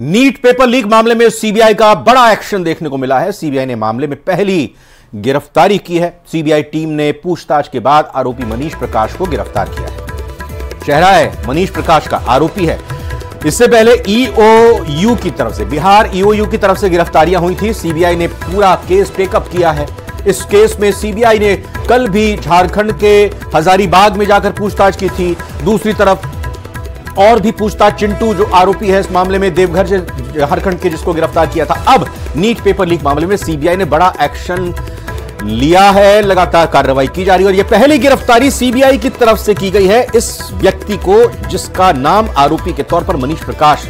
NEET paper leak मामले में CBI का बड़ा एक्शन देखने को मिला है। सीबीआई ने मामले में पहली गिरफ्तारी की है। सीबीआई टीम ने पूछताछ के बाद आरोपी मनीष प्रकाश को गिरफ्तार किया है। चेहरा है मनीष प्रकाश का, आरोपी है। इससे पहले ईओयू की तरफ से, बिहार ईओयू की तरफ से गिरफ्तारियां हुई थी। सीबीआई ने पूरा केस टेकअप किया है। इस केस में सीबीआई ने कल भी झारखंड के हजारीबाग में जाकर पूछताछ की थी। दूसरी तरफ और भी पूछताछ, चिंटू जो आरोपी है इस मामले में देवघर से झारखंड के, जिसको गिरफ्तार किया था। अब नीट पेपर लीक मामले में सीबीआई ने बड़ा एक्शन लिया है। लगातार कार्रवाई की जा रही है और यह पहली गिरफ्तारी सीबीआई की तरफ से की गई है इस व्यक्ति को, जिसका नाम आरोपी के तौर पर मनीष प्रकाश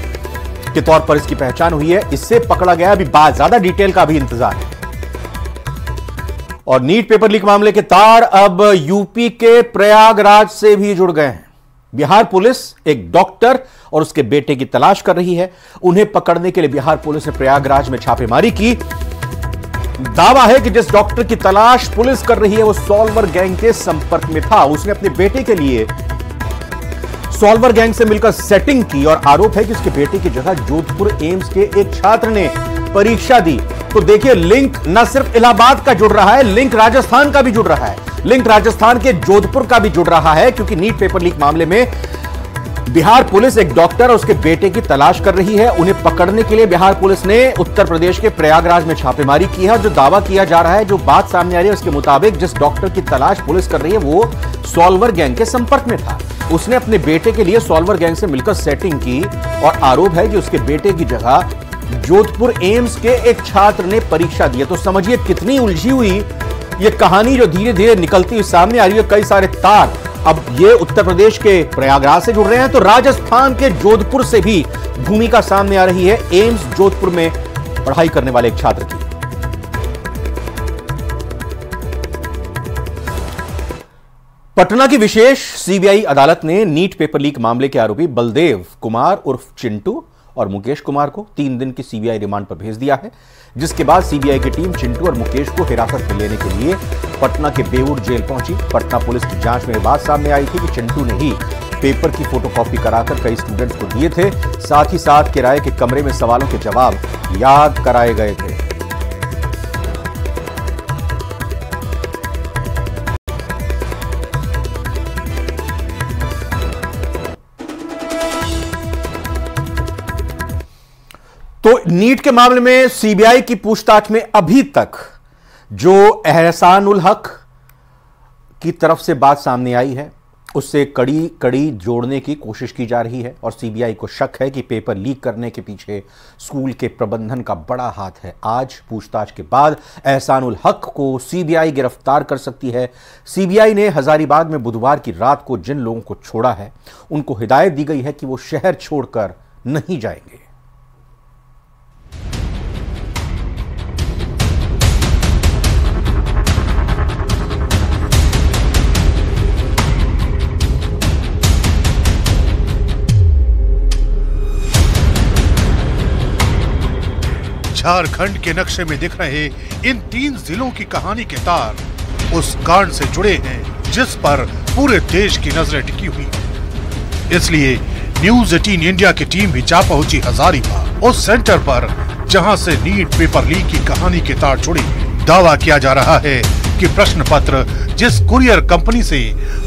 के तौर पर इसकी पहचान हुई है। इससे पकड़ा गया। अभी ज्यादा डिटेल का भी इंतजार है। और नीट पेपर लीक मामले के तार अब यूपी के प्रयागराज से भी जुड़ गए हैं। बिहार पुलिस एक डॉक्टर और उसके बेटे की तलाश कर रही है। उन्हें पकड़ने के लिए बिहार पुलिस ने प्रयागराज में छापेमारी की। दावा है कि जिस डॉक्टर की तलाश पुलिस कर रही है वो सॉल्वर गैंग के संपर्क में था। उसने अपने बेटे के लिए सॉल्वर गैंग से मिलकर सेटिंग की और आरोप है कि उसके बेटे की जगह जोधपुर एम्स के एक छात्र ने परीक्षा दी। तो देखिए, लिंक न सिर्फ इलाहाबाद का जुड़ रहा है, लिंक राजस्थान का भी जुड़ रहा है, लिंक राजस्थान के जोधपुर का भी जुड़ रहा है। क्योंकि नीट पेपर लीक मामले में बिहार पुलिस एक डॉक्टर और उसके बेटे की तलाश कर रही है। उन्हें पकड़ने के लिए बिहार पुलिस ने उत्तर प्रदेश के प्रयागराज में छापेमारी की है। और जो दावा किया जा रहा है, जो बात सामने आ रही है, उसके मुताबिक जिस डॉक्टर की तलाश पुलिस कर रही है वो सॉल्वर गैंग के संपर्क में था। उसने अपने बेटे के लिए सॉल्वर गैंग से मिलकर सेटिंग की और आरोप है कि उसके बेटे की जगह जोधपुर एम्स के एक छात्र ने परीक्षा दी। तो समझिए कितनी उलझी हुई ये कहानी जो धीरे धीरे निकलती हुई सामने आ रही है। कई सारे तार अब ये उत्तर प्रदेश के प्रयागराज से जुड़ रहे हैं, तो राजस्थान के जोधपुर से भी भूमिका सामने आ रही है एम्स जोधपुर में पढ़ाई करने वाले एक छात्र की। पटना की विशेष सीबीआई अदालत ने नीट पेपर लीक मामले के आरोपी बलदेव कुमार उर्फ चिंटू और मुकेश कुमार को 3 दिन की सीबीआई रिमांड पर भेज दिया है। जिसके बाद सीबीआई की टीम चिंटू और मुकेश को हिरासत में लेने के लिए पटना के बेऊर जेल पहुंची। पटना पुलिस की जांच में बात सामने आई थी कि चिंटू ने ही पेपर की फोटोकॉपी कराकर कई स्टूडेंट्स को दिए थे। साथ ही साथ किराए के कमरे में सवालों के जवाब याद कराए गए थे। तो नीट के मामले में सीबीआई की पूछताछ में अभी तक जो एहसान उल हक की तरफ से बात सामने आई है उससे कड़ी कड़ी जोड़ने की कोशिश की जा रही है। और सीबीआई को शक है कि पेपर लीक करने के पीछे स्कूल के प्रबंधन का बड़ा हाथ है। आज पूछताछ के बाद एहसान उल हक को सीबीआई गिरफ्तार कर सकती है। सीबीआई ने हजारीबाग में बुधवार की रात को जिन लोगों को छोड़ा है उनको हिदायत दी गई है कि वो शहर छोड़कर नहीं जाएंगे। झारखंड के नक्शे में दिख रहे इन 3 जिलों की कहानी के तार उस कांड से जुड़े हैं जिस पर पूरे देश की नजरें टिकी हुई। इसलिए न्यूज़ 18 इंडिया की टीम भी जा पहुंची हजारीबाग, उस सेंटर पर जहां से नीट पेपर लीक की कहानी के तार जुड़े। दावा किया जा रहा है कि प्रश्न पत्र जिस कुरियर कंपनी से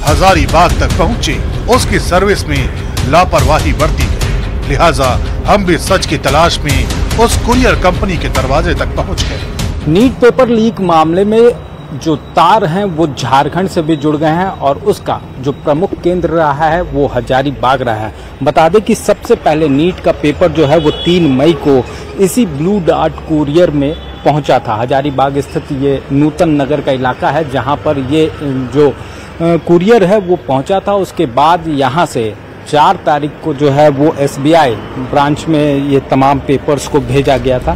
हजारीबाग तक पहुंचे उसकी सर्विस में लापरवाही बरती गई। लिहाजा हम भी सच की तलाश में उस कुरियर कंपनी के दरवाजे तक पहुंच गए। नीट पेपर लीक मामले में जो तार हैं वो झारखंड से भी जुड़ गए हैं और उसका जो प्रमुख केंद्र रहा है वो हजारीबाग रहा है। बता दें कि सबसे पहले नीट का पेपर जो है वो 3 मई को इसी ब्लू डार्ट कुरियर में पहुंचा था। हजारीबाग स्थित ये नूतन नगर का इलाका है जहां पर ये जो कुरियर है वो पहुंचा था। उसके बाद यहाँ से 4 तारीख को जो है वो एसबीआई ब्रांच में ये तमाम पेपर्स को भेजा गया था।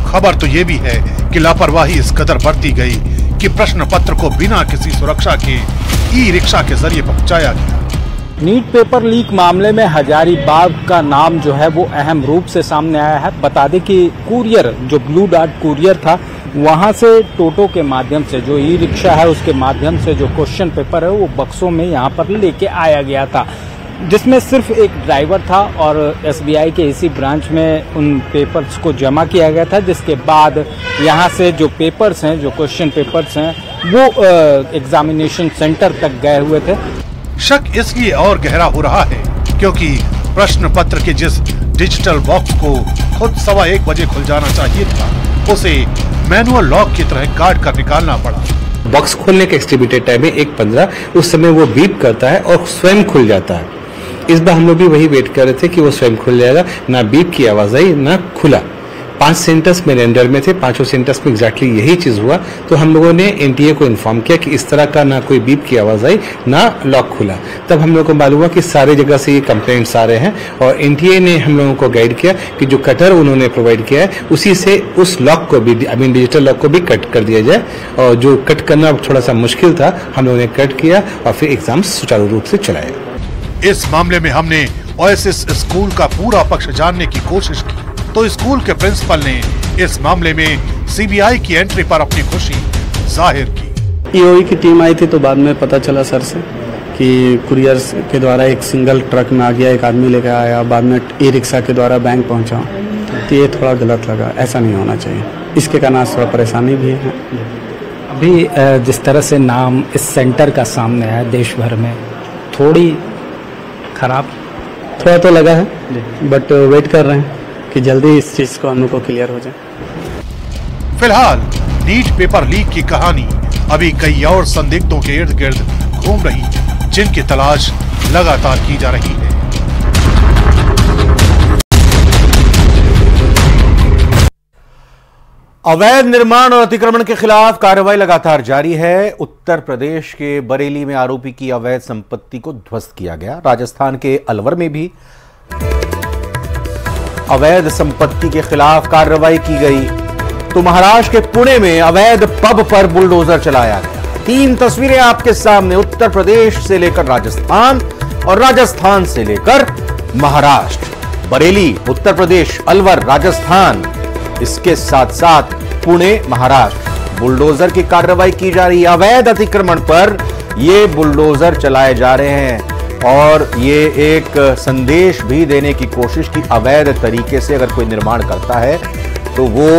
खबर तो ये भी है कि लापरवाही इस कदर बरती गई कि प्रश्न पत्र को बिना किसी सुरक्षा के ई रिक्शा के जरिए पहुंचाया गया। नीट पेपर लीक मामले में हजारीबाग का नाम जो है वो अहम रूप से सामने आया है। बता दें कि कुरियर जो ब्लू डार्ट कुरियर था वहां से टोटो के माध्यम से जो ई रिक्शा है उसके माध्यम से जो क्वेश्चन पेपर है वो बक्सों में यहाँ पर लेके आया गया था। जिसमें सिर्फ एक ड्राइवर था और एसबीआई के इसी ब्रांच में उन पेपर्स को जमा किया गया था, जिसके बाद यहाँ से जो पेपर्स हैं, जो क्वेश्चन पेपर्स हैं, वो एग्जामिनेशन सेंटर तक गए हुए थे। शक इसलिए और गहरा हो रहा है क्योंकि प्रश्न पत्र के जिस डिजिटल बॉक्स को खुद 1:15 बजे खुल जाना चाहिए था, उसे मैनुअल लॉक की तरह काट कर निकालना पड़ा। बॉक्स खोलने के एस्टिमेटेड टाइम है 1:15, उस समय वो बीप करता है और स्वयं खुल जाता है। इस बार हम लोग भी वही वेट कर रहे थे कि वो स्वयं खुल जाएगा, ना बीप की आवाज आई ना खुला। 5 सेंटर्स मेरे अंडर में थे, 5 सेंटर्स में एग्जैक्टली यही चीज हुआ। तो हम लोगों ने एनटीए को इन्फॉर्म किया कि इस तरह का ना कोई बीप की आवाज आई ना लॉक खुला। तब हम लोग को मालूम हुआ कि सारे जगह से ये कंप्लेंट्स आ रहे हैं और एनटीए ने हम लोगों को गाइड किया कि जो कटर उन्होंने प्रोवाइड किया है उसी से उस लॉक को भी, डिजिटल लॉक को भी कट कर दिया जाए। और जो कट करना थोड़ा सा मुश्किल था, हम लोगों ने कट किया और फिर एग्जाम सुचारू रूप से चलाए। इस मामले में हमने ओएसिस स्कूल का पूरा पक्ष जानने की कोशिश की तो स्कूल के प्रिंसिपल ने इस मामले में सीबीआई की एंट्री पर अपनी खुशी जाहिर की। ईओई की टीम आई थी तो बाद में पता चला सर से कि कुरियर के द्वारा एक सिंगल ट्रक में आ गया, एक आदमी लेकर आया, बाद में ई रिक्शा के द्वारा बैंक पहुंचा। तो ये थोड़ा गलत लगा, ऐसा नहीं होना चाहिए। इसके कारण थोड़ा परेशानी भी है। अभी जिस तरह से नाम इस सेंटर का सामने है देश भर में, थोड़ी खराब थोड़ा तो लगा है, बट वेट कर रहे हैं कि जल्दी इस चीज को हम लोग को क्लियर हो जाए। फिलहाल नीट पेपर लीक की कहानी अभी कई और संदिग्धों के इर्द गिर्द घूम रही है, जिनकी तलाश लगातार की जा रही है। अवैध निर्माण और अतिक्रमण के खिलाफ कार्रवाई लगातार जारी है। उत्तर प्रदेश के बरेली में आरोपी की अवैध संपत्ति को ध्वस्त किया गया। राजस्थान के अलवर में भी अवैध संपत्ति के खिलाफ कार्रवाई की गई। तो महाराष्ट्र के पुणे में अवैध पब पर बुलडोजर चलाया गया। 3 तस्वीरें आपके सामने, उत्तर प्रदेश से लेकर राजस्थान और राजस्थान से लेकर महाराष्ट्र। बरेली उत्तर प्रदेश, अलवर राजस्थान, इसके साथ साथ पुणे महाराष्ट्र। बुलडोजर की कार्रवाई की जा रही है। अवैध अतिक्रमण पर ये बुलडोजर चलाए जा रहे हैं और ये एक संदेश भी देने की कोशिश की अवैध तरीके से अगर कोई निर्माण करता है तो वो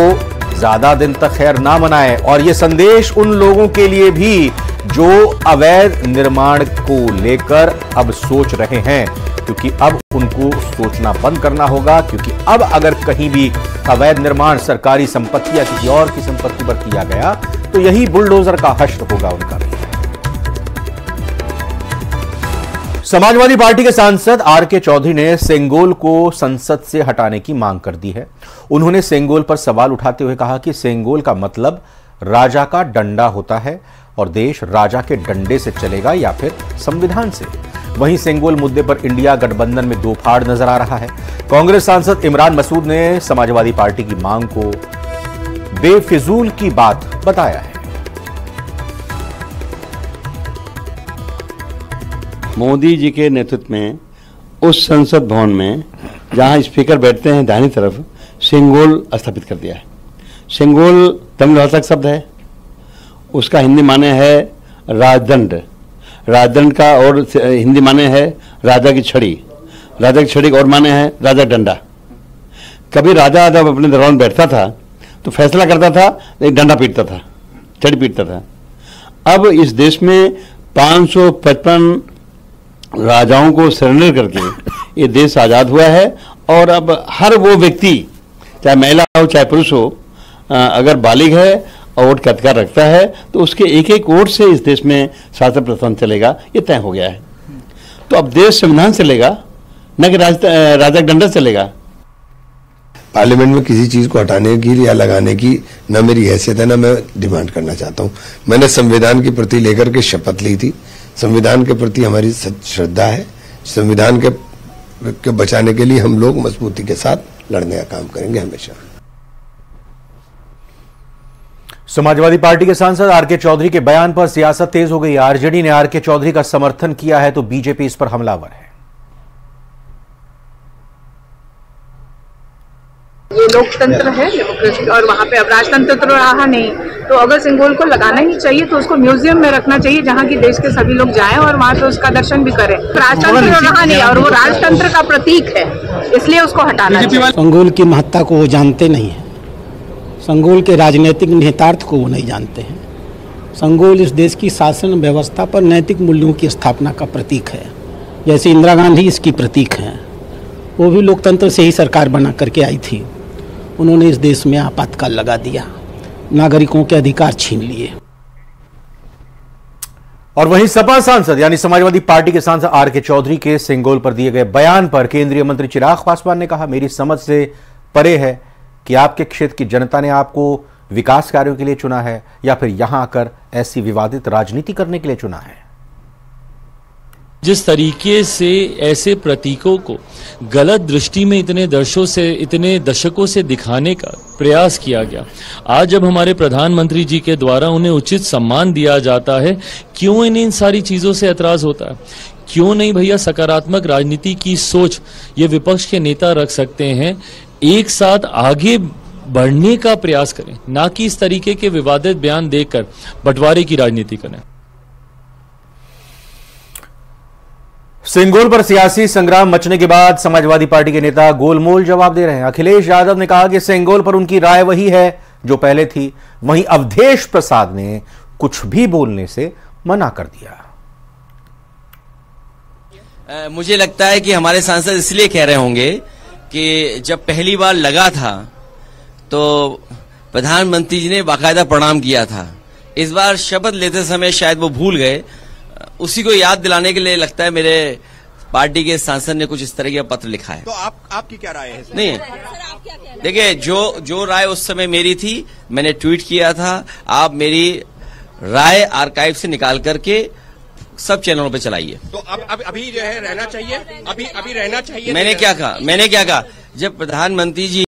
ज्यादा दिन तक खैर ना मनाए। और ये संदेश उन लोगों के लिए भी जो अवैध निर्माण को लेकर अब सोच रहे हैं, क्योंकि अब उनको सोचना बंद करना होगा, क्योंकि अब अगर कहीं भी अवैध निर्माण सरकारी संपत्ति या किसी और की संपत्ति पर किया गया तो यही बुलडोजर का हश्र होगा उनका भी। समाजवादी पार्टी के सांसद आरके चौधरी ने सेंगोल को संसद से हटाने की मांग कर दी है। उन्होंने सेंगोल पर सवाल उठाते हुए कहा कि सेंगोल का मतलब राजा का डंडा होता है और देश राजा के डंडे से चलेगा या फिर संविधान से। वहीं सेंगोल मुद्दे पर इंडिया गठबंधन में दो फाड़ नजर आ रहा है। कांग्रेस सांसद इमरान मसूद ने समाजवादी पार्टी की मांग को बेफिजूल की बात बताया है। मोदी जी के नेतृत्व में उस संसद भवन में जहां स्पीकर बैठते हैं दाहिनी तरफ, सेंगोल स्थापित कर दिया है। सेंगोल तमिल भाषा का शब्द है, उसका हिंदी माने है राजदंड। राजदंड का और हिंदी माने है राजा की छड़ी। राजा की छड़ी का और माने है राजा डंडा। कभी राजा जब अपने दरबार में बैठता था तो फैसला करता था, एक डंडा पीटता था, छड़ी पीटता था। अब इस देश में 555 राजाओं को सरेंडर करके ये देश आज़ाद हुआ है और अब हर वो व्यक्ति, चाहे महिला हो चाहे पुरुष हो, अगर बालिग है और वोट का अधिकार रखता है तो उसके एक एक वोट से इस देश में शासन प्रशासन चलेगा, ये तय हो गया है। तो अब देश संविधान चलेगा, न कि राजा डंडा चलेगा। पार्लियामेंट में किसी चीज को हटाने की या लगाने की न मेरी हैसियत है, न मैं डिमांड करना चाहता हूं। मैंने संविधान के प्रति लेकर के शपथ ली थी। संविधान के प्रति हमारी श्रद्धा है। संविधान के बचाने के लिए हम लोग मजबूती के साथ लड़ने का काम करेंगे हमेशा। समाजवादी पार्टी के सांसद आरके चौधरी के बयान पर सियासत तेज हो गई। आरजेडी ने आरके चौधरी का समर्थन किया है तो बीजेपी इस पर हमलावर है। ये लोकतंत्र है, डेमोक्रेसी, और वहां पे अब राजतंत्र तो रहा नहीं। तो अगर सिंगोल को लगाना ही चाहिए तो उसको म्यूजियम में रखना चाहिए, जहाँ की देश के सभी लोग जाएं और वहाँ पे उसका दर्शन भी करें। राजतंत्र रहा नहीं और वो राजतंत्र का प्रतीक है, इसलिए उसको हटाना चाहिए। संगोल की महत्ता को वो जानते नहीं है, संगोल के राजनीतिक निहितार्थ को वो नहीं जानते हैं। संगोल इस देश की शासन व्यवस्था पर नैतिक मूल्यों की स्थापना का प्रतीक है, जैसे इंदिरा गांधी इसकी प्रतीक हैं। वो भी लोकतंत्र से ही सरकार बना करके आई थी, उन्होंने इस देश में आपातकाल लगा दिया, नागरिकों के अधिकार छीन लिए। और वहीं सपा सांसद यानी समाजवादी पार्टी के सांसद आर.के. चौधरी के सिंगोल पर दिए गए बयान पर केंद्रीय मंत्री चिराग पासवान ने कहा, मेरी समझ से परे है कि आपके क्षेत्र की जनता ने आपको विकास कार्यों के लिए चुना है या फिर यहां आकर ऐसी विवादित राजनीति करने के लिए चुना है। जिस तरीके से ऐसे प्रतीकों को गलत दृष्टि में इतने दशकों से दिखाने का प्रयास किया गया, आज जब हमारे प्रधानमंत्री जी के द्वारा उन्हें उचित सम्मान दिया जाता है, क्यों इन सारी चीजों से ऐतराज होता है? क्यों नहीं भैया सकारात्मक राजनीति की सोच ये विपक्ष के नेता रख सकते हैं, एक साथ आगे बढ़ने का प्रयास करें, ना कि इस तरीके के विवादित बयान देकर बंटवारे की राजनीति करें। सिंगोल पर सियासी संग्राम मचने के बाद समाजवादी पार्टी के नेता गोलमोल जवाब दे रहे हैं। अखिलेश यादव ने कहा कि सिंगोल पर उनकी राय वही है जो पहले थी। वहीं अवधेश प्रसाद ने कुछ भी बोलने से मना कर दिया। मुझे लगता है कि हमारे सांसद इसलिए कह रहे होंगे कि जब पहली बार लगा था तो प्रधानमंत्री जी ने बाकायदा प्रणाम किया था, इस बार शपथ लेते समय शायद वो भूल गए, उसी को याद दिलाने के लिए लगता है मेरे पार्टी के सांसद ने कुछ इस तरह का पत्र लिखा है। तो आपकी क्या राय है? नहीं, देखिए जो राय उस समय मेरी थी मैंने ट्वीट किया था, आप मेरी राय आर्काइव से निकाल करके सब चैनलों पे चलाइए। तो अब अभी जो है रहना चाहिए, अभी रहना चाहिए। मैंने क्या कहा जब प्रधानमंत्री जी